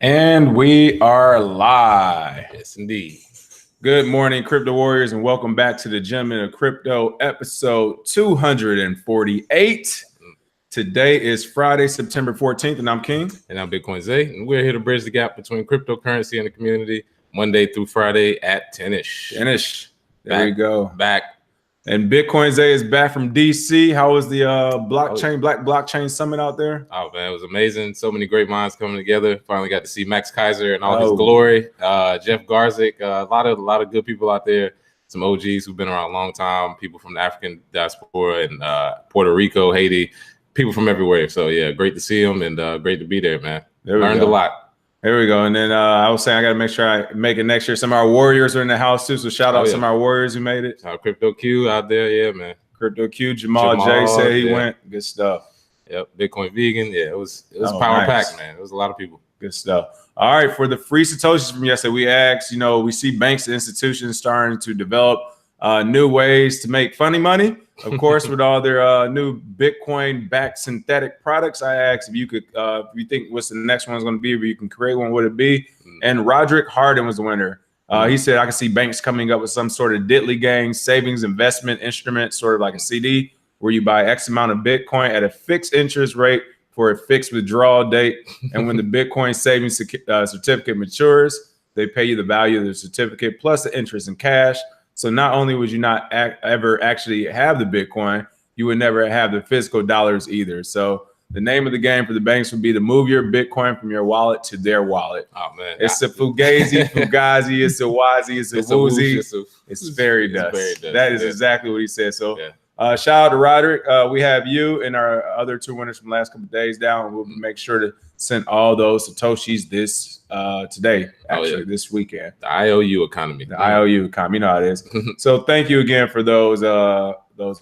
And we are live. Yes, indeed. Good morning, Crypto Warriors, and welcome back to the Gentlemen of Crypto, episode 248. Today is Friday, September 14th, and I'm King. And I'm Bitcoin Zay, and we're here to bridge the gap between cryptocurrency and the community Monday through Friday at 10-ish. 10-ish. There we go. Back. And Bitcoin Zay is back from DC. How was the Black Blockchain Summit out there? Oh, man, it was amazing. So many great minds coming together. Finally got to see Max Kaiser and all his glory. Jeff Garzik, a lot of good people out there. Some OGs who've been around a long time, people from the African diaspora and Puerto Rico, Haiti, people from everywhere. So, yeah, great to see them and great to be there, man. Learned a lot. There we go. And then I was saying I got to make sure I make it next year. Some of our Warriors are in the house too. So shout out some of our Warriors who made it. Crypto Q out there. Yeah, man. Crypto Q. Jamal J said he went. Good stuff. Yep. Bitcoin Vegan. Yeah, it was power packed, man. It was a lot of people. Good stuff. All right. For the free Satoshis from yesterday, we asked, we see banks and institutions starting to develop new ways to make funny money. Of course, with all their new Bitcoin-backed synthetic products, I asked if you could, if you think what's the next one's going to be, if you can create one, would it be? And Roderick Harden was the winner. He said, I can see banks coming up with some sort of diddly gang savings investment instrument, sort of like a CD, where you buy X amount of Bitcoin at a fixed interest rate for a fixed withdrawal date. And when the Bitcoin savings certificate matures, they pay you the value of the certificate plus the interest in cash. So not only would you not ever actually have the Bitcoin, you would never have the physical dollars either. So the name of the game for the banks would be to move your Bitcoin from your wallet to their wallet. Oh, man. It's a Fugazi, it's a Wazi, it's a Woozy. It's fairy dust. That is exactly what he said. So shout out to Roderick. We have you and our other two winners from the last couple of days down. We'll make sure to send all those Satoshis today, this weekend. The IOU economy. The IOU economy. You know how it is. So thank you again for those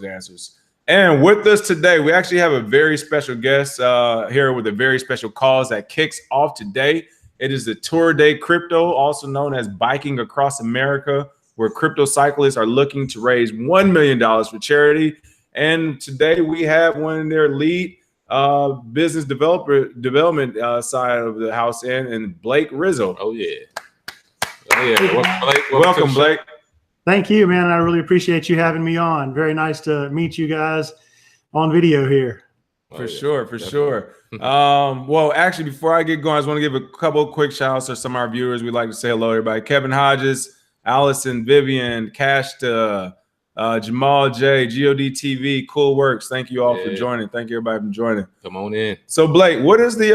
answers. And with us today, we actually have a very special guest here with a very special cause that kicks off today. It is the Tour de Crypto, also known as Biking Across America, where crypto cyclists are looking to raise $1 million for charity. And today we have one of their lead business development side of the house and Blake Rizzo. Oh yeah. Welcome, Blake. Welcome, Blake. Thank you, man. I really appreciate you having me on. Very nice to meet you guys on video here. For sure. Well, actually, before I get going, I just want to give a couple of quick shout outs to some of our viewers. We'd like to say hello to everybody. Kevin Hodges, Allison, Vivian, Cashta, Jamal J, God TV, Cool Works. Thank you all for joining. Thank you everybody for joining. Come on in. So Blake, what is the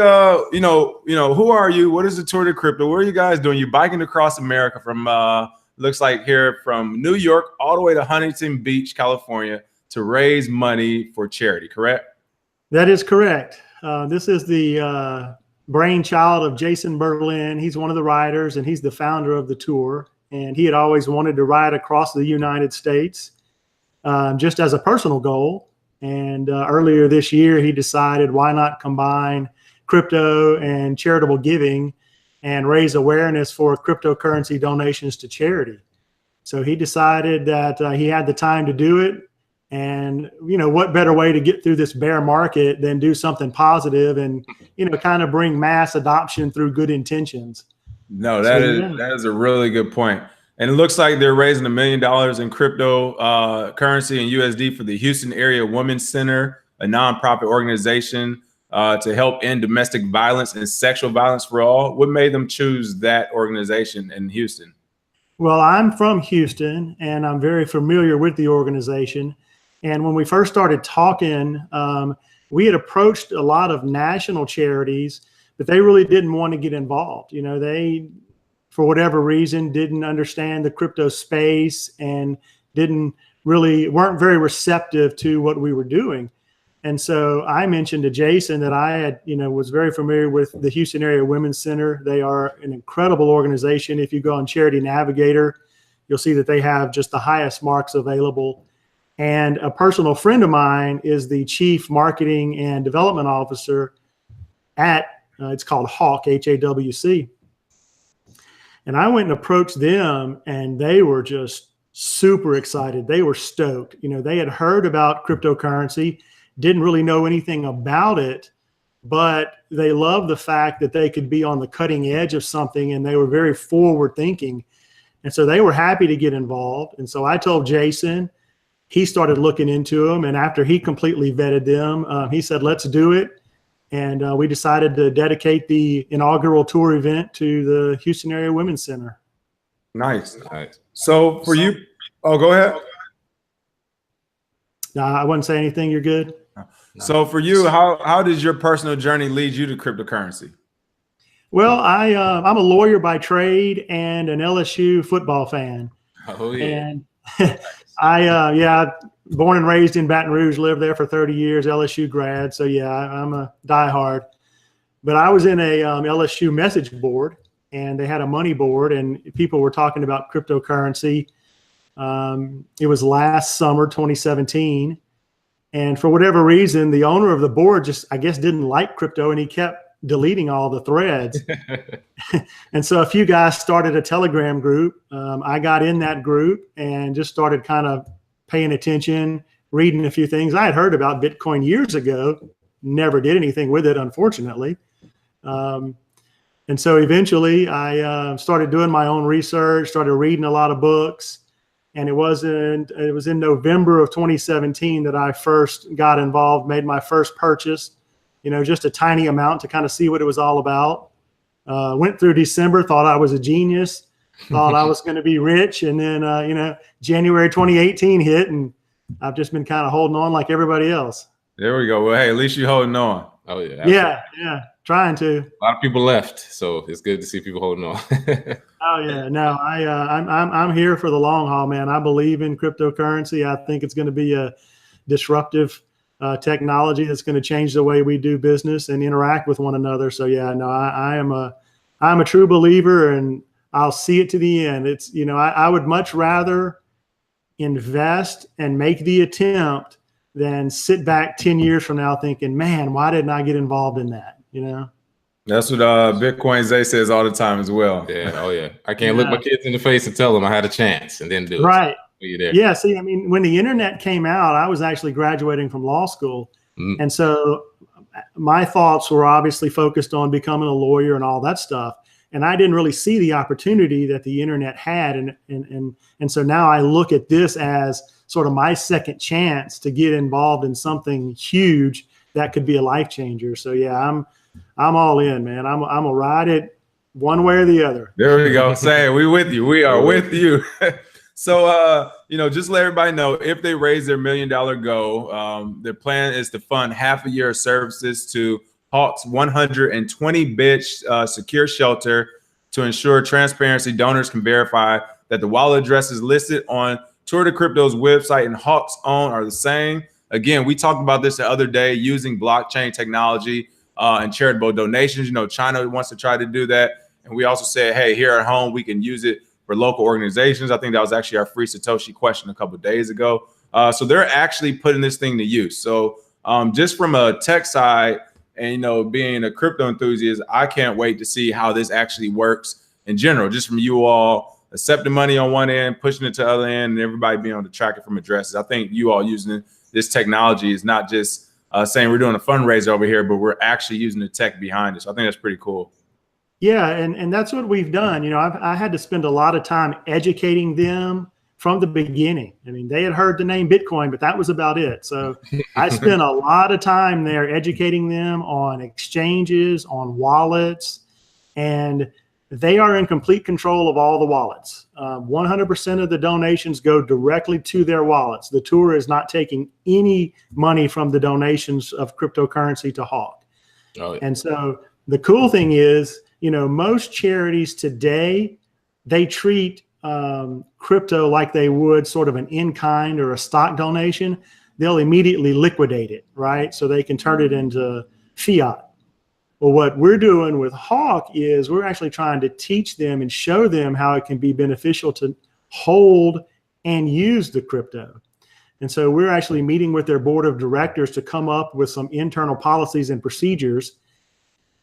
who are you? What is the Tour de Crypto? What are you guys doing? You're biking across America from looks like here from New York all the way to Huntington Beach, California, to raise money for charity, correct? That is correct. This is the brainchild of Jason Berlin. He's one of the riders and he's the founder of the tour. And he had always wanted to ride across the United States just as a personal goal. And earlier this year, he decided why not combine crypto and charitable giving and raise awareness for cryptocurrency donations to charity. So he decided that he had the time to do it. And, what better way to get through this bear market than do something positive and, kind of bring mass adoption through good intentions. No, that is a really good point. And it looks like they're raising $1 million in crypto currency and USD for the Houston Area Women's Center, a nonprofit organization to help end domestic violence and sexual violence for all. What made them choose that organization in Houston? Well, I'm from Houston and I'm very familiar with the organization. And when we first started talking, we had approached a lot of national charities, but they really didn't want to get involved. They, for whatever reason, didn't understand the crypto space and weren't very receptive to what we were doing. And so I mentioned to Jason that I had, was very familiar with the Houston Area Women's Center. They are an incredible organization. If you go on Charity Navigator, you'll see that they have just the highest marks available. And a personal friend of mine is the Chief Marketing and Development Officer at it's called HAWC, HAWC. And I went and approached them and they were just super excited. They were stoked. They had heard about cryptocurrency, didn't really know anything about it, but they loved the fact that they could be on the cutting edge of something, and they were very forward thinking. And so they were happy to get involved. And so I told Jason, he started looking into them. And after he completely vetted them, he said, let's do it. And we decided to dedicate the inaugural tour event to the Houston Area Women's Center. Nice. So for you, go ahead. No, I wouldn't say anything. You're good. So for you, how does your personal journey lead you to cryptocurrency? Well, I'm a lawyer by trade and an LSU football fan. Oh yeah. And born and raised in Baton Rouge, lived there for 30 years, LSU grad. So yeah, I'm a diehard. But I was in a LSU message board, and they had a money board, and people were talking about cryptocurrency. It was last summer, 2017. And for whatever reason, the owner of the board just, I guess, didn't like crypto, and he kept deleting all the threads. And so a few guys started a Telegram group. I got in that group and just started kind of paying attention, reading a few things. I had heard about Bitcoin years ago, never did anything with it, unfortunately. And so eventually I started doing my own research, started reading a lot of books. And it was in November of 2017 that I first got involved, made my first purchase, just a tiny amount to kind of see what it was all about. Went through December, thought I was a genius, thought I was going to be rich. And then, January 2018 hit, and I've just been kind of holding on like everybody else. There we go. Well, hey, at least you're holding on. Oh, yeah. Absolutely. Yeah. Trying to. A lot of people left, so it's good to see people holding on. Oh yeah, no, I'm here for the long haul, man. I believe in cryptocurrency. I think it's going to be a disruptive technology that's going to change the way we do business and interact with one another. So yeah, no, I'm a true believer, and I'll see it to the end. It's I would much rather invest and make the attempt than sit back 10 years from now thinking, man, why didn't I get involved in that? That's what Bitcoin Zay says all the time as well. Yeah. Oh yeah. I can't look my kids in the face and tell them I had a chance and then do it. Right. So you there. Yeah. See, I mean, when the internet came out, I was actually graduating from law school. And so my thoughts were obviously focused on becoming a lawyer and all that stuff. And I didn't really see the opportunity that the internet had. And so now I look at this as sort of my second chance to get involved in something huge that could be a life changer. So yeah, I'm all in, man. I'm gonna ride it one way or the other. There we go. Say we with you. We are with you. So just let everybody know, if they raise their $1 million goal, their plan is to fund half a year of services to HAWC's 120-bit secure shelter to ensure transparency. Donors can verify that the wallet addresses listed on Tour de Crypto's website and HAWC's own are the same. Again, we talked about this the other day, using blockchain technology and charitable donations. China wants to try to do that. And we also said, hey, here at home, we can use it for local organizations. I think that was actually our free Satoshi question a couple of days ago. So they're actually putting this thing to use. So just from a tech side and, being a crypto enthusiast, I can't wait to see how this actually works in general, just from you all accepting money on one end, pushing it to the other end, and everybody being able to track it from addresses. I think you all using this technology is not just saying we're doing a fundraiser over here, but we're actually using the tech behind it. So I think that's pretty cool. Yeah, and that's what we've done. I had to spend a lot of time educating them from the beginning. I mean, they had heard the name Bitcoin, but that was about it. So I spent a lot of time there educating them on exchanges, on wallets, and they are in complete control of all the wallets. 100% of the donations go directly to their wallets. The tour is not taking any money from the donations of cryptocurrency to HAWC. Oh, yeah. And so the cool thing is, most charities today, they treat crypto like they would sort of an in-kind or a stock donation. They'll immediately liquidate it, right? So they can turn it into fiat. Well, what we're doing with HAWC is we're actually trying to teach them and show them how it can be beneficial to hold and use the crypto. And so we're actually meeting with their board of directors to come up with some internal policies and procedures.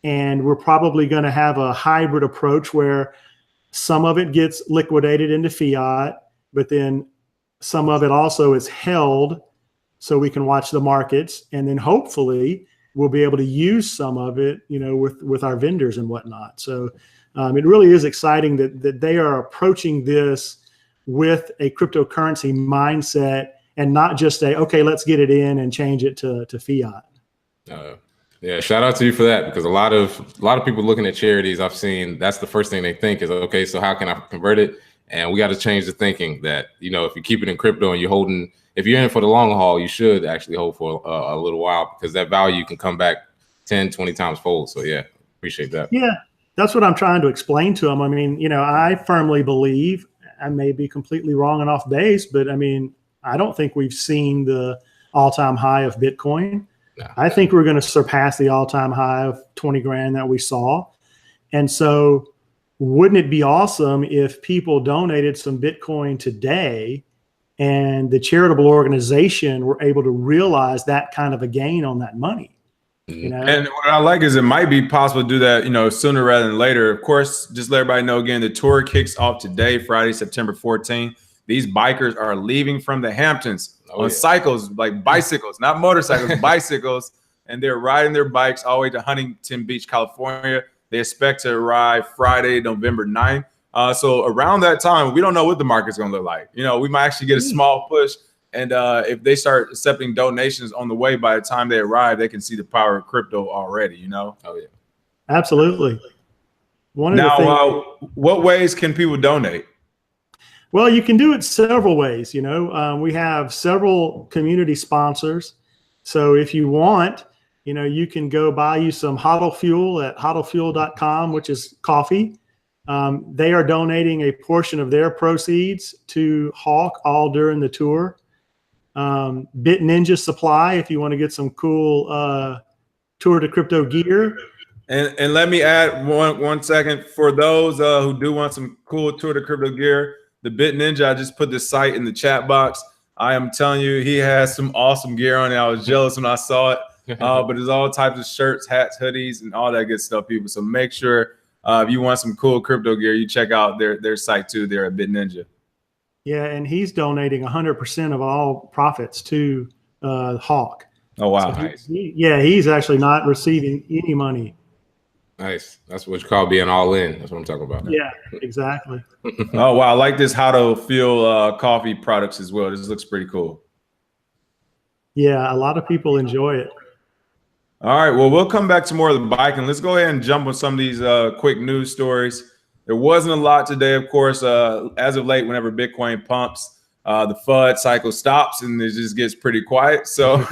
And we're probably going to have a hybrid approach where some of it gets liquidated into fiat, but then some of it also is held so we can watch the markets. And then hopefully we'll be able to use some of it, with our vendors and whatnot. So it really is exciting that they are approaching this with a cryptocurrency mindset and not just okay, let's get it in and change it to fiat. Yeah, shout out to you for that, because a lot of people looking at charities, I've seen that's the first thing they think is, okay, so how can I convert it? And we got to change the thinking that, if you keep it in crypto and if you're in for the long haul, you should actually hold for a little while, because that value can come back 10, 20 times fold. So yeah, appreciate that. Yeah, that's what I'm trying to explain to them. I mean, I firmly believe, I may be completely wrong and off base, but I mean, I don't think we've seen the all-time high of Bitcoin. No. I think we're going to surpass the all-time high of 20 grand that we saw. And so wouldn't it be awesome if people donated some Bitcoin today and the charitable organization were able to realize that kind of a gain on that money? And what I like is it might be possible to do that, sooner rather than later. Of course, just let everybody know again, the tour kicks off today, Friday, September 14th. These bikers are leaving from the Hamptons on cycles, like bicycles, not motorcycles, bicycles. And they're riding their bikes all the way to Huntington Beach, California. They expect to arrive Friday, November 9th. So around that time, we don't know what the market's going to look like. We might actually get a small push. And if they start accepting donations on the way, by the time they arrive, they can see the power of crypto already, Oh, yeah. Absolutely. What ways can people donate? Well, you can do it several ways. We have several community sponsors. So if you want, you can go buy you some HODL Fuel at hodlfuel.com, which is coffee. They are donating a portion of their proceeds to HAWC all during the tour. Bit Ninja Supply, if you want to get some cool tour to crypto gear. And let me add one second for those who do want some cool tour to crypto gear. The Bit Ninja, I just put the site in the chat box. I am telling you, he has some awesome gear on it. I was jealous when I saw it, but there's all types of shirts, hats, hoodies, and all that good stuff, people. So make sure if you want some cool crypto gear, you check out their site too. They're at Bit Ninja. Yeah, and he's donating 100% of all profits to HAWC. Oh wow, so nice. He's actually not receiving any money. Nice. That's what you call being all in. That's what I'm talking about. Yeah, exactly. Oh, wow. I like this HODL Fuel coffee products as well. This looks pretty cool. Yeah, a lot of people enjoy it. All right. Well, we'll come back to more of the bike, and let's go ahead and jump on some of these quick news stories. There wasn't a lot today, of course. As of late, whenever Bitcoin pumps, the FUD cycle stops and it just gets pretty quiet. So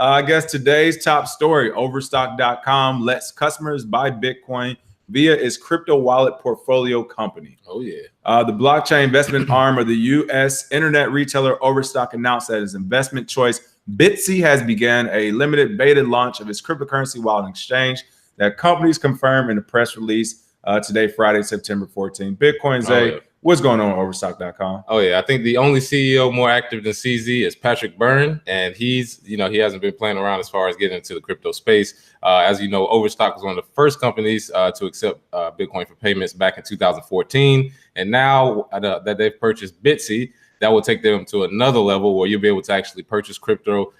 I guess today's top story, Overstock.com lets customers buy Bitcoin via its crypto wallet portfolio company. Oh, yeah. The blockchain investment arm of the U.S. internet retailer Overstock announced that its investment choice, Bitsy, has begun a limited beta launch of its cryptocurrency wallet exchange that companies confirmed in a press release today, Friday, September 14th. Bitcoin, Zay, what's going on Overstock.com? Oh, yeah. I think the only CEO more active than CZ is Patrick Byrne, and he hasn't been playing around as far as getting into the crypto space. As you know, Overstock was one of the first companies to accept Bitcoin for payments back in 2014. And now that they've purchased Bitsy, that will take them to another level where you'll be able to actually purchase crypto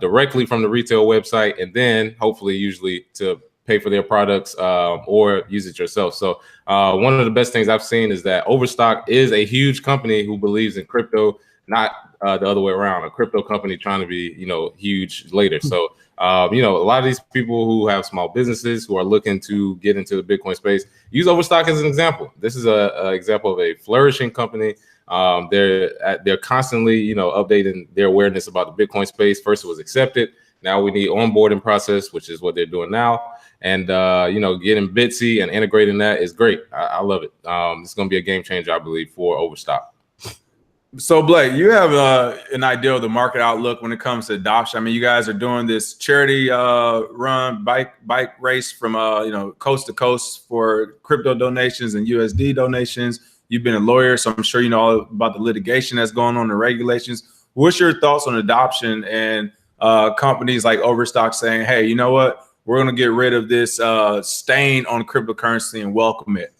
directly from the retail website, and then hopefully usually to pay for their products or use it yourself. So one of the best things I've seen is that Overstock is a huge company who believes in crypto, not the other way around, a crypto company trying to be, huge later. So, a lot of these people who have small businesses who are looking to get into the Bitcoin space, use Overstock as an example. This is an example of a flourishing company. They're constantly, updating their awareness about the Bitcoin space. First it was accepted. Now we need onboarding process, which is what they're doing now. And, getting Bitsy and integrating that is great. I love it. It's going to be a game changer, I believe, for Overstock. So, Blake, you have an idea of the market outlook when it comes to adoption. I mean, you guys are doing this charity run bike race from, coast to coast for crypto donations and USD donations. You've been a lawyer, so I'm sure you know all about the litigation that's going on, the regulations. What's your thoughts on adoption and companies like Overstock saying, hey, you know what? We're going to get rid of this stain on cryptocurrency and welcome it?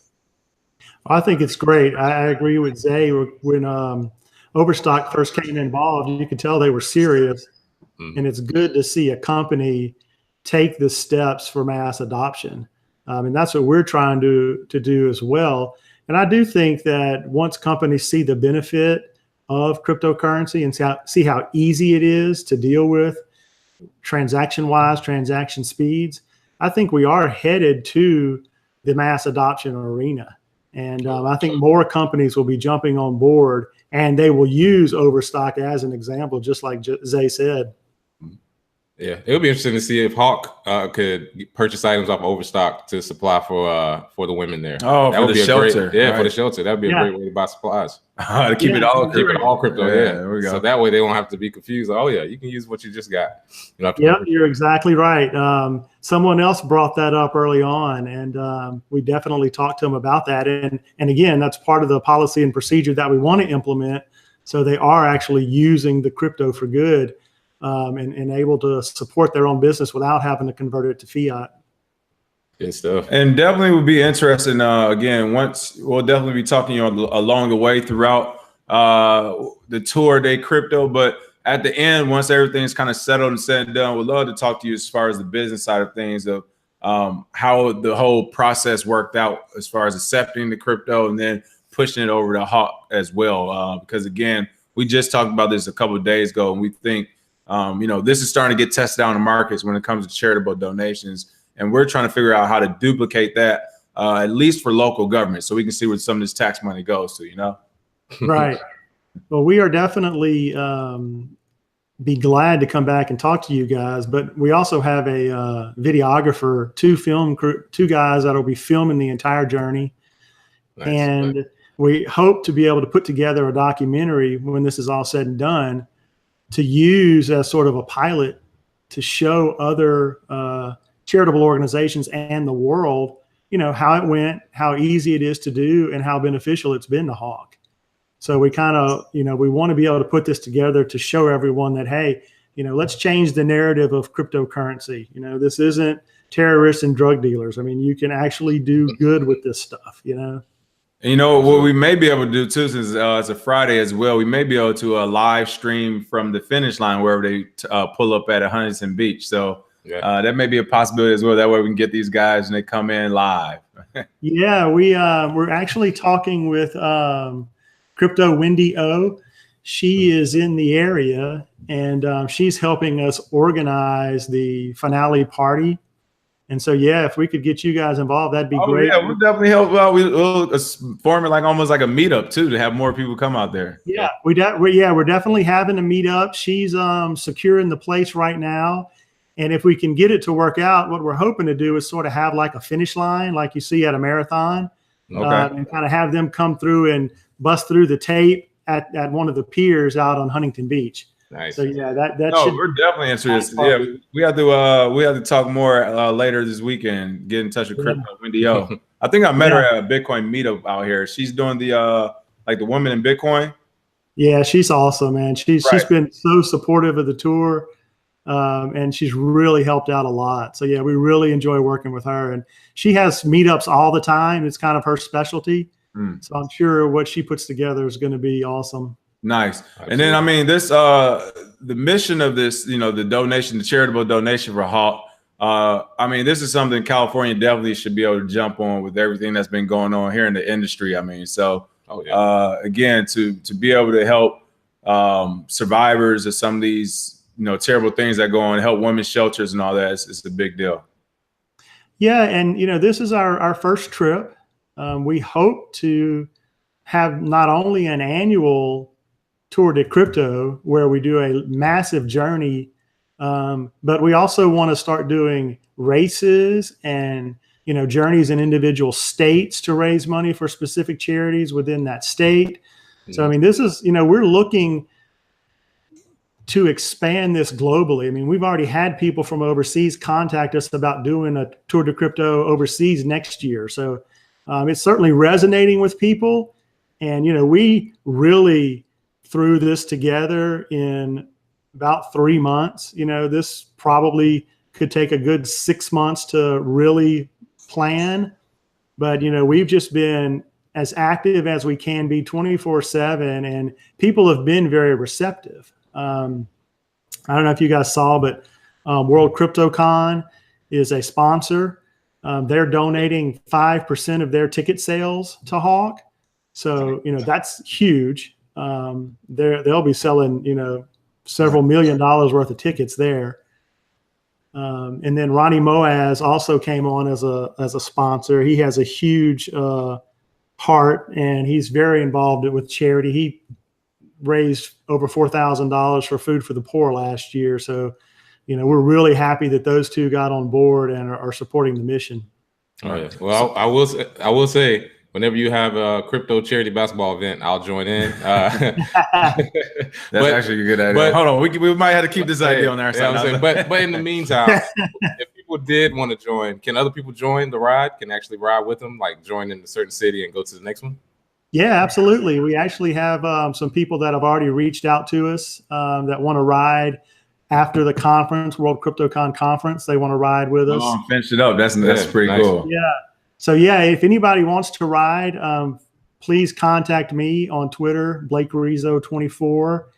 I think it's great. I agree with Zay. When Overstock first came involved, you could tell they were serious. And it's good to see a company take the steps for mass adoption. And that's what we're trying to do as well. And I do think that once companies see the benefit of cryptocurrency and see how easy it is to deal with transaction-wise, transaction speeds, I think we are headed to the mass adoption arena. And I think more companies will be jumping on board, and they will use Overstock as an example, just like Zay said. Yeah, it would be interesting to see if HAWC could purchase items off Overstock to supply for the women there. Oh, that for would the be shelter. For the shelter. That would be a great way to buy supplies. To keep it all crypto. Keep it all crypto. Yeah, there we go. So that way they won't have to be confused. Oh yeah, you can use what you just got. You don't have to you're exactly right. Someone else brought that up early on, and we definitely talked to them about that. And again, that's part of the policy and procedure that we want to implement. So they are actually using the crypto for good. And able to support their own business without having to convert it to fiat. Good stuff. And definitely would be interesting. Again, once we'll definitely be talking along the way throughout the tour day crypto. But at the end, once everything's kind of settled and said and done, we'd love to talk to you as far as the business side of things, of how the whole process worked out as far as accepting the crypto and then pushing it over to HAWC as well. Because again, we just talked about this a couple of days ago, and we think this is starting to get tested out in the markets when it comes to charitable donations. And we're trying to figure out how to duplicate that, at least for local government, so we can see where some of this tax money goes to, Right. Well, we are definitely be glad to come back and talk to you guys. But we also have a videographer, two guys that will be filming the entire journey. Nice. And we hope to be able to put together a documentary when this is all said and done, to use as sort of a pilot to show other charitable organizations and the world, how it went, how easy it is to do, and how beneficial it's been to HAWC. So we kind of, we want to be able to put this together to show everyone that, hey, let's change the narrative of cryptocurrency. This isn't terrorists and drug dealers. I mean, you can actually do good with this stuff, And what we may be able to do too, since it's a Friday as well, we may be able to live stream from the finish line wherever they pull up at Huntington Beach. So that may be a possibility as well. That way we can get these guys and they come in live. Yeah, we're actually talking with Crypto Wendy O. She is in the area, and she's helping us organize the finale party. And so, if we could get you guys involved, that'd be great. Yeah, we'll definitely help out. We'll form it like almost like a meetup too, to have more people come out there. Yeah, we're definitely having a meetup. She's securing the place right now. And if we can get it to work out, what we're hoping to do is sort of have like a finish line, like you see at a marathon, and kind of have them come through and bust through the tape at one of the piers out on Huntington Beach. Nice. So that we're definitely interested. Yeah, we have to talk more later this weekend. Get in touch with Crypto Wendy O. I think I met her at a Bitcoin meetup out here. She's doing the the women in Bitcoin. Yeah, she's awesome, man. She's been so supportive of the tour, and she's really helped out a lot. So we really enjoy working with her, and she has meetups all the time. It's kind of her specialty. So I'm sure what she puts together is going to be awesome. Nice. Absolutely. And then, I mean, this, the mission of this, the donation, the charitable donation for HAWC, I mean, this is something California definitely should be able to jump on with everything that's been going on here in the industry. I mean, so again, to be able to help survivors of some of these, terrible things that go on, help women's shelters and all that, it's a big deal. Yeah. And, this is our first trip. We hope to have not only an annual Tour de Crypto where we do a massive journey, but we also want to start doing races and journeys in individual states to raise money for specific charities within that state. So I mean, this is we're looking to expand this globally. I mean, we've already had people from overseas contact us about doing a Tour de Crypto overseas next year. So it's certainly resonating with people, and we really threw this together in about 3 months. This probably could take a good 6 months to really plan, but we've just been as active as we can be 24/7, and people have been very receptive. I don't know if you guys saw, but World CryptoCon is a sponsor. They're donating 5% of their ticket sales to HAWC. So, that's huge. They'll be selling, several $1 million worth of tickets there. And then Ronnie Moaz also came on as a sponsor. He has a huge heart, and he's very involved with charity. He raised over $4,000 for Food for the Poor last year. So, we're really happy that those two got on board and are supporting the mission. Oh, yeah. Well, I will say, whenever you have a crypto charity basketball event, I'll join in. That's actually a good idea. But hold on, we might have to keep this idea on our side. But in the meantime, if people did want to join, can other people join the ride? Can actually ride with them, like join in a certain city and go to the next one? Yeah, absolutely. We actually have some people that have already reached out to us that want to ride after the conference, World CryptoCon conference. They want to ride with us. Oh, finish it up. That's pretty nice. Cool. Yeah. So yeah, if anybody wants to ride, please contact me on Twitter, Blake Rizzo 24,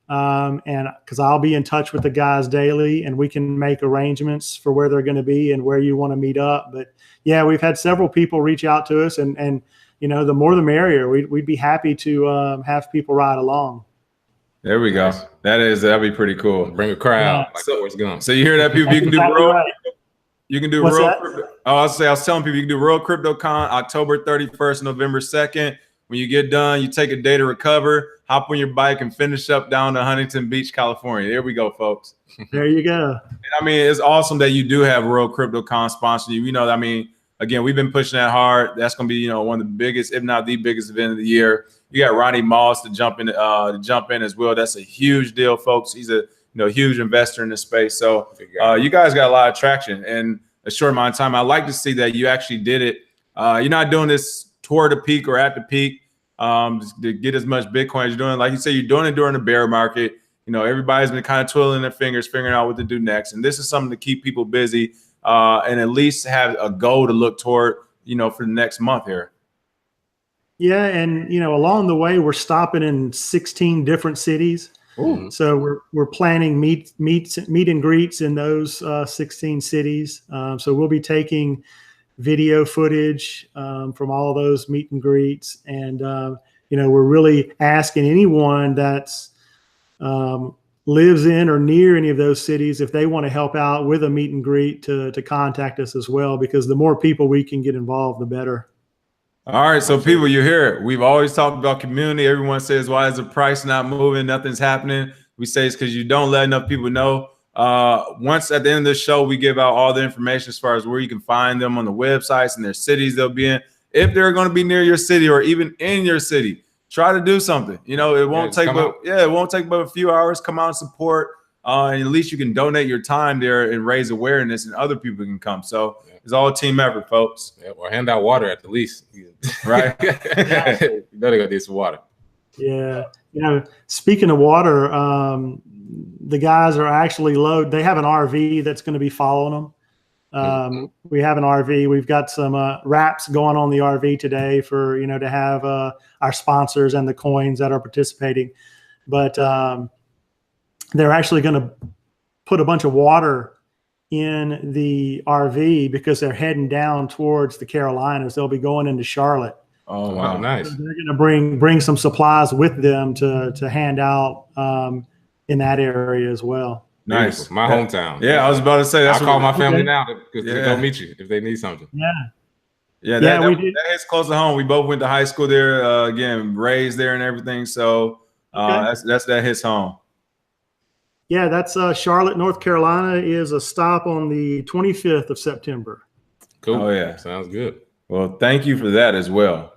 and because I'll be in touch with the guys daily, and we can make arrangements for where they're going to be and where you want to meet up. But yeah, we've had several people reach out to us, and the more the merrier. We'd be happy to have people ride along. There we go. Nice. That'd be pretty cool. Bring a crowd. Like Forrest Gump. So you hear that, people? You can do exactly real. Right. You can do What's real. That? I was telling people you can do World CryptoCon October 31st, November 2nd. When you get done, you take a day to recover, hop on your bike, and finish up down to Huntington Beach, California. There we go, folks. There you go. And it's awesome that you do have World CryptoCon sponsor you. Again, we've been pushing that hard. That's going to be, one of the biggest, if not the biggest event of the year. You got Ronnie Moss to jump in as well. That's a huge deal, folks. He's a huge investor in this space. So you guys got a lot of traction in a short amount of time. I like to see that you actually did it. You're not doing this toward the peak or at the peak to get as much Bitcoin as you're doing. Like you say, you're doing it during the bear market. Everybody's been kind of twiddling their fingers, figuring out what to do next. And this is something to keep people busy and at least have a goal to look toward, for the next month here. Yeah, and along the way, we're stopping in 16 different cities. Ooh. So we're planning meet and greets in those 16 cities. So we'll be taking video footage from all of those meet and greets, and we're really asking anyone that's lives in or near any of those cities, if they want to help out with a meet and greet, to contact us as well, because the more people we can get involved, the better. All right, so people, you hear it. We've always talked about community. Everyone says, why is the price not moving? Nothing's happening. We say it's because you don't let enough people know. Once at the end of the show, we give out all the information as far as where you can find them on the websites and their cities they'll be in. If they're going to be near your city or even in your city, try to do something. It won't take but a few hours. Come out and support. And at least you can donate your time there and raise awareness, and other people can come. So it's all a team effort, folks. Yeah, or hand out water at the least. Right. You better go get some water. Yeah. Speaking of water, the guys are actually they have an RV that's going to be following them. We have an RV. We've got some wraps going on the RV today for, to have our sponsors and the coins that are participating. But they're actually going to put a bunch of water in the RV because they're heading down towards the Carolinas. They'll be going into Charlotte. Oh, wow. Nice. So they're going to bring some supplies with them to hand out in that area as well. Nice. My hometown. Yeah, I was about to say. I'll call my family now to go meet you if they need something. Yeah, that hits close to home. We both went to high school there, again, raised there and everything. So that hits home. Yeah, that's Charlotte, North Carolina is a stop on the 25th of September. Cool. Oh, yeah. Sounds good. Well, thank you for that as well.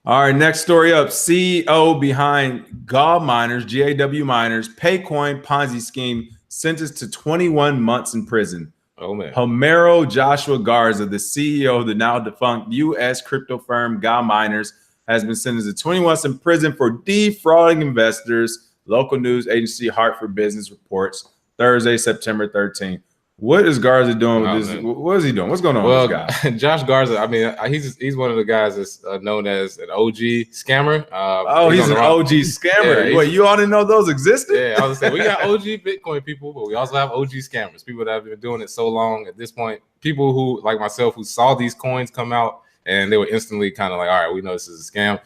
All right, next story up. CEO behind GAW miners, GAW miners, Paycoin Ponzi scheme sentenced to 21 months in prison. Oh, man. Homero Joshua Garza, the CEO of the now defunct U.S. crypto firm GAW miners, has been sentenced to 20 months in prison for defrauding investors. Local news agency Hartford Business reports Thursday, September 13th. What is Garza doing with this? Man. What is he doing? What's going on with this guy? Josh Garza, I mean, he's one of the guys that's known as an OG scammer. He's an OG scammer. Yeah, wait, you all didn't know those existed? Yeah, I was saying we got OG Bitcoin people, but we also have OG scammers, people that have been doing it so long at this point. People who, like myself, who saw these coins come out and they were instantly kind of like, all right, we know this is a scam.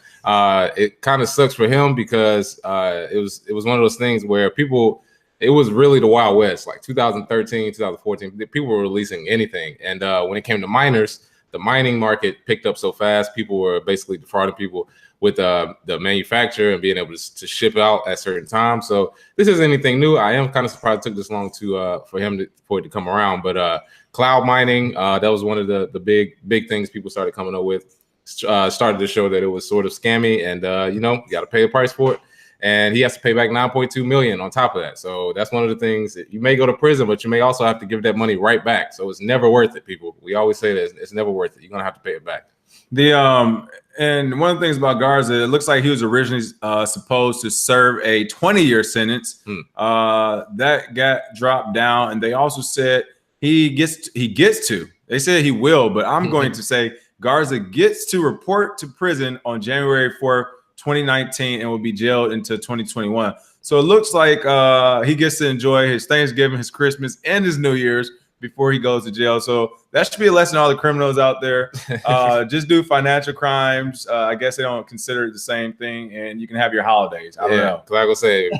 It kind of sucks for him because it was one of those things where people. It was really the Wild West, like 2013, 2014. People were releasing anything. And when it came to miners, the mining market picked up so fast. People were basically defrauding people with the manufacturer and being able to ship out at certain times. So this isn't anything new. I am kind of surprised it took this long for it to come around. But cloud mining, that was one of the big things people started coming up with. Started to show that it was sort of scammy, and you got to pay a price for it. And he has to pay back $9.2 million on top of that. So that's one of the things that you may go to prison, but you may also have to give that money right back. So it's never worth it, people. We always say that it's never worth it. You're gonna have to pay it back. And one of the things about Garza, it looks like he was originally supposed to serve a 20-year sentence. That got dropped down, and they also said he gets to. They said he will, but I'm going to say Garza gets to report to prison on January 4th. 2019 and will be jailed until 2021. So it looks like he gets to enjoy his Thanksgiving, his Christmas, and his New Year's before he goes to jail. So that should be a lesson to all the criminals out there. Just do financial crimes. I guess they don't consider it the same thing, and you can have your holidays. I don't know. Because I will say,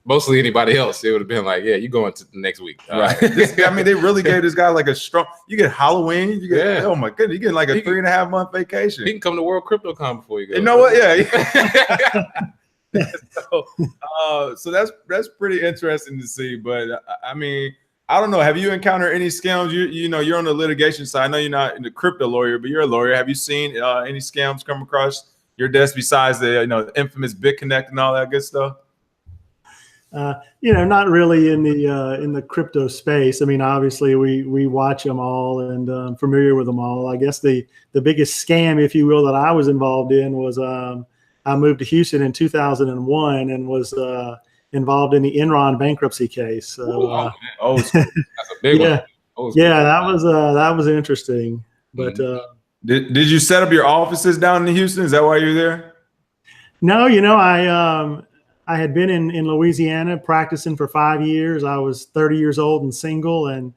mostly anybody else, it would have been like, yeah, you going to the next week. Right. I mean, they really gave this guy like a strong. You get Halloween. You get oh my goodness, you get like a 3.5 month vacation. He can come to World CryptoCon before you go. You know what? Yeah. So that's pretty interesting to see. But I mean, I don't know. Have you encountered any scams? You know, you're on the litigation side. I know you're not the crypto lawyer, but you're a lawyer. Have you seen any scams come across your desk besides the infamous BitConnect and all that good stuff? Not really in the crypto space. I mean, obviously we watch them all and I'm familiar with them all. I guess the biggest scam, if you will, that I was involved in was I moved to Houston in 2001 and was involved in the Enron bankruptcy case. So, that's a big one. That was interesting. But did you set up your offices down in Houston? Is that why you're there? No, I had been in Louisiana practicing for 5 years. I was 30 years old and single, and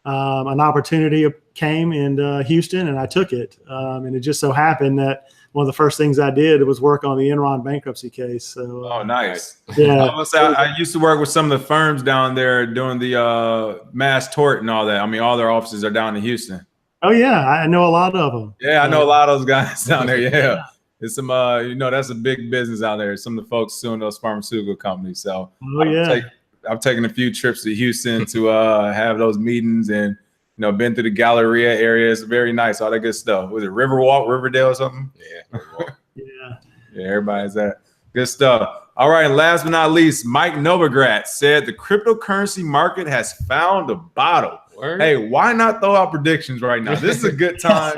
an opportunity came in Houston, and I took it. And it just so happened that one of the first things I did was work on the Enron bankruptcy case. So, nice. Yeah. I used to work with some of the firms down there doing the mass tort and all that. I mean, all their offices are down in Houston. Oh, yeah. I know a lot of them. Yeah, I know a lot of those guys down there. Yeah. It's some, that's a big business out there. Some of the folks suing those pharmaceutical companies. So I've taken a few trips to Houston to have those meetings and, been through the Galleria area. It's very nice. All that good stuff. Was it Riverwalk, Riverdale or something? Yeah. Riverwalk. Yeah, everybody's that. Good stuff. All right. And last but not least, Mike Novogratz said the cryptocurrency market has found a bottom. Word. Hey, why not throw out predictions right now? This is a good time.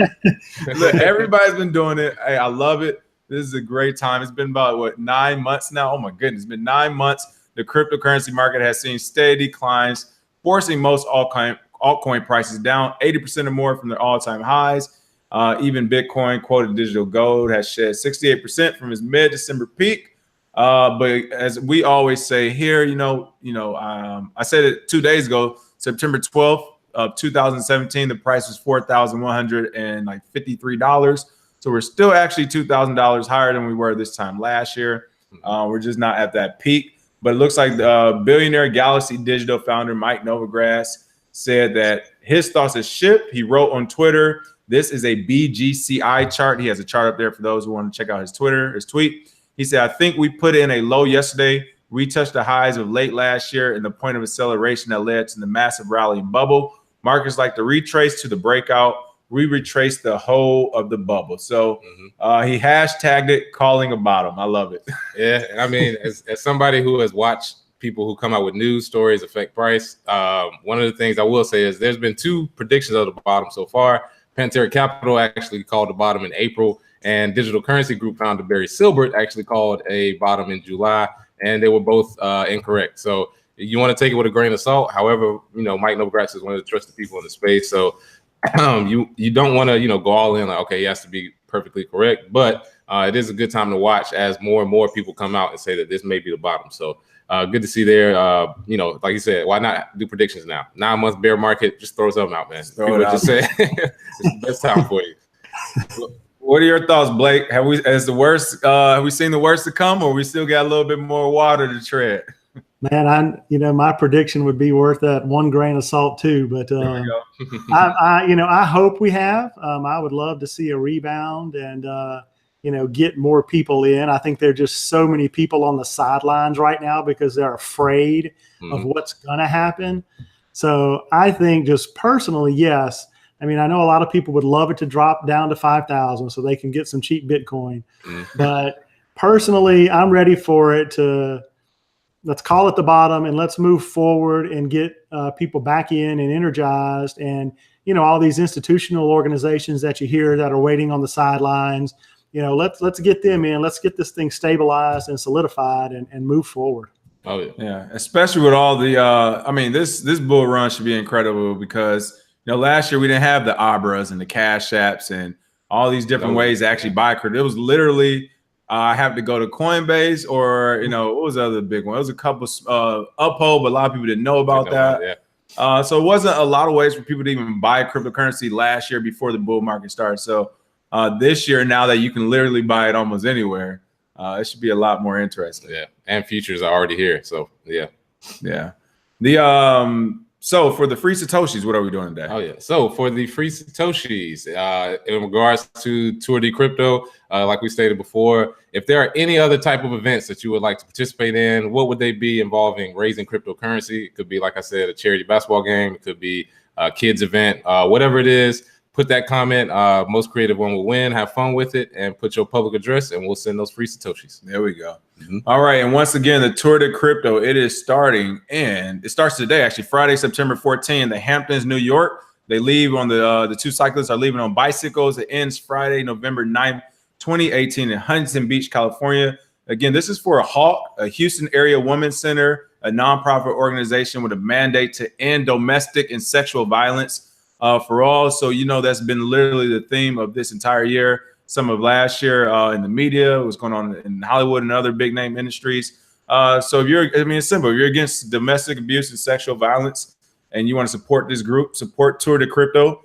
Look, everybody's been doing it. Hey, I love it. This is a great time. It's been about 9 months now. Oh my goodness, it's been 9 months. The cryptocurrency market has seen steady declines, forcing most altcoin prices down 80% or more from their all-time highs. Even Bitcoin, quoted digital gold, has shed 68% from its mid-December peak. But as we always say here, I said it 2 days ago. September 12th of 2017, the price was $4,153. So we're still actually $2,000 higher than we were this time last year. We're just not at that peak. But it looks like the billionaire Galaxy Digital founder Mike Novogratz said that his thoughts have shifted. He wrote on Twitter, this is a BGCI chart. He has a chart up there for those who want to check out his tweet. He said, I think we put in a low yesterday. We touched the highs of late last year and the point of acceleration that led to the massive rally and bubble. Markets like to retrace to the breakout. We retraced the whole of the bubble. So he hashtagged it, calling a bottom. I love it. Yeah, I mean, as somebody who has watched people who come out with news stories affect price, one of the things I will say is there's been 2 predictions of the bottom so far. Pantera Capital actually called the bottom in April, and Digital Currency Group founder Barry Silbert actually called a bottom in July. And they were both incorrect. So you want to take it with a grain of salt. However, Mike Novogratz is one of the trusted people in the space. So you don't want to, go all in like, okay, he has to be perfectly correct. But it is a good time to watch as more and more people come out and say that this may be the bottom. So good to see there. Like you said, why not do predictions now? 9 months bear market, just throw something out, man. People just say it's the best time for you. What are your thoughts, Blake? Have we seen the worst to come, or we still got a little bit more water to tread? Man, my prediction would be worth that 1 grain of salt too. But I hope we have. I would love to see a rebound and get more people in. I think there are just so many people on the sidelines right now because they're afraid of what's going to happen. So I think just personally, yes. I mean, I know a lot of people would love it to drop down to 5,000 so they can get some cheap Bitcoin. But personally, I'm ready for it to, let's call it the bottom and let's move forward and get people back in and energized. And, all these institutional organizations that you hear that are waiting on the sidelines, let's get them in. Let's get this thing stabilized and solidified and move forward. Oh, yeah. Especially with all the, this bull run should be incredible because, last year we didn't have the Abras and the Cash Apps and all these different ways to actually buy crypto. It was literally I have to go to Coinbase or, what was the other big one? It was a couple Uphold, but a lot of people didn't know about that. So it wasn't a lot of ways for people to even buy cryptocurrency last year before the bull market started. So this year, now that you can literally buy it almost anywhere, it should be a lot more interesting. Yeah, and futures are already here. So, yeah. So for the free Satoshis, what are we doing today? Oh, yeah. So for the free Satoshis, in regards to Tour de Crypto, like we stated before, if there are any other type of events that you would like to participate in, what would they be involving raising cryptocurrency? It could be, like I said, a charity basketball game. It could be a kids event, whatever it is. Put that comment. Most creative one will win. Have fun with it and put your public address and we'll send those free Satoshis. There we go. All right. And once again, the Tour de Crypto, it is starting and it starts today, actually Friday, September 14th, the Hamptons, New York. They leave on the 2 cyclists are leaving on bicycles. It ends Friday, November 9th, 2018 in Huntington Beach, California. Again, this is for a HAWC, a Houston Area Women's Center, a nonprofit organization with a mandate to end domestic and sexual violence for all. So, that's been literally the theme of this entire year. Some of last year in the media, what's going on in Hollywood and other big name industries. So it's simple. If you're against domestic abuse and sexual violence and you want to support this group, support Tour de Crypto.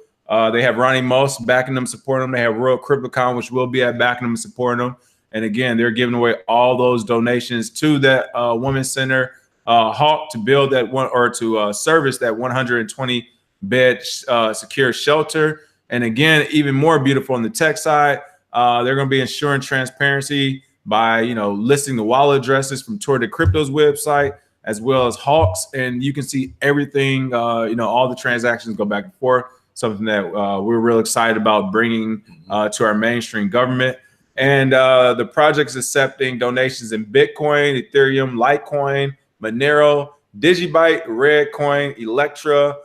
They have Ronnie Moss backing them, supporting them. They have World CryptoCon, which will be at backing them and supporting them. And again, they're giving away all those donations to that Women's Center HAWC to build that one or to service that 120 bed secure shelter. And again, even more beautiful on the tech side, they're going to be ensuring transparency by listing the wallet addresses from Tour de Crypto's website as well as HAWC's, and you can see everything. All the transactions go back and forth. Something that we're real excited about bringing to our mainstream government. And the project's accepting donations in Bitcoin, Ethereum, Litecoin, Monero, Digibyte, Redcoin, Electra,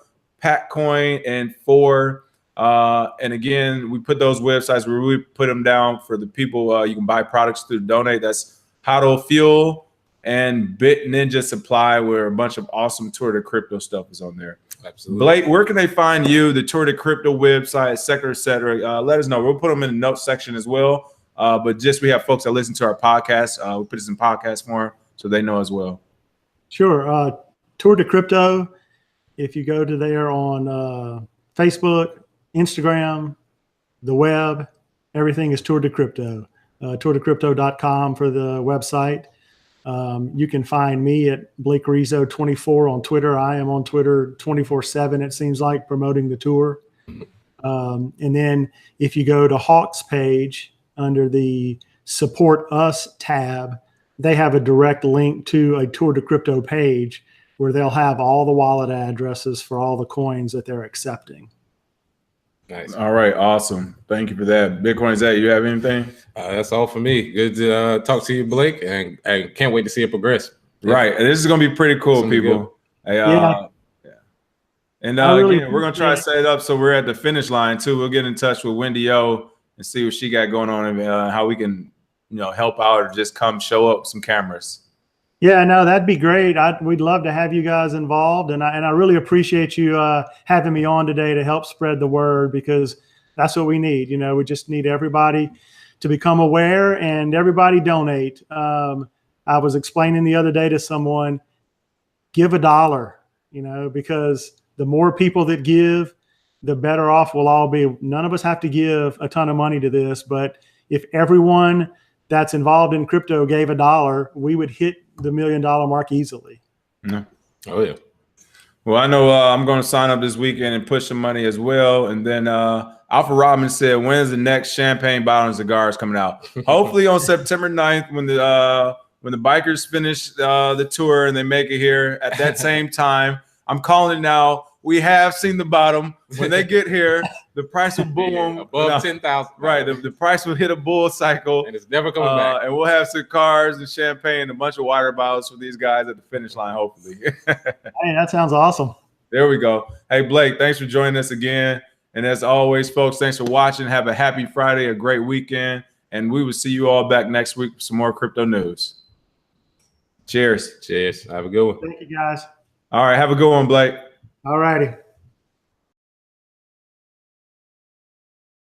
Patcoin, and Four. And again, we put those websites where we put them down for the people. You can buy products through Donate. That's HODL Fuel and Bit Ninja Supply, where a bunch of awesome Tour de Crypto stuff is on there. Absolutely. Blake, where can they find you, the Tour de Crypto website, et cetera, et cetera? Let us know. We'll put them in the notes section as well. But just we have folks that listen to our podcast. We put this in podcast form so they know as well. Sure. Tour de Crypto. If you go to there on Facebook, Instagram, the web, everything is Tour de Crypto. TourDeCrypto.com for the website. You can find me at Blake Rizzo 24 on Twitter. I am on Twitter 24/7. It seems like promoting the tour. And then if you go to HAWC's page under the Support Us tab, they have a direct link to a Tour de Crypto page where they'll have all the wallet addresses for all the coins that they're accepting. Nice. All right. Awesome. Thank you for that. Bitcoin, Zach, you have anything? That's all for me. Good to talk to you, Blake, and can't wait to see it progress. Right. And this is going to be pretty cool, people. Yeah. And again, we're going to try to set it up so we're at the finish line, too. We'll get in touch with Wendy O and see what she got going on and how we can, help out or just come show up with some cameras. Yeah, no, that'd be great. We'd love to have you guys involved, and I really appreciate you having me on today to help spread the word, because that's what we need. You know, we just need everybody to become aware and everybody donate. I was explaining the other day to someone, give $1, you know, because the more people that give, the better off we'll all be. None of us have to give a ton of money to this, but if everyone that's involved in crypto gave $1, we would hit the $1 million mark easily. Yeah. Oh yeah. Well, I know I'm going to sign up this weekend and push some money as well. And then Alpha Robin said, when's the next champagne bottle and cigars coming out? Hopefully on September 9th, when the bikers finish the tour and they make it here at that same time. I'm calling it now. We have seen the bottom. When they get here, the price will boom above 10,000. Right, the price will hit a bull cycle, and it's never coming back. And we'll have cigars and champagne and a bunch of water bottles for these guys at the finish line, hopefully. Hey, that sounds awesome. There we go. Hey, Blake, thanks for joining us again. And as always, folks, thanks for watching. Have a happy Friday, a great weekend, and we will see you all back next week for some more crypto news. Cheers. Cheers. Have a good one. Thank you, guys. All right, have a good one, Blake. All righty.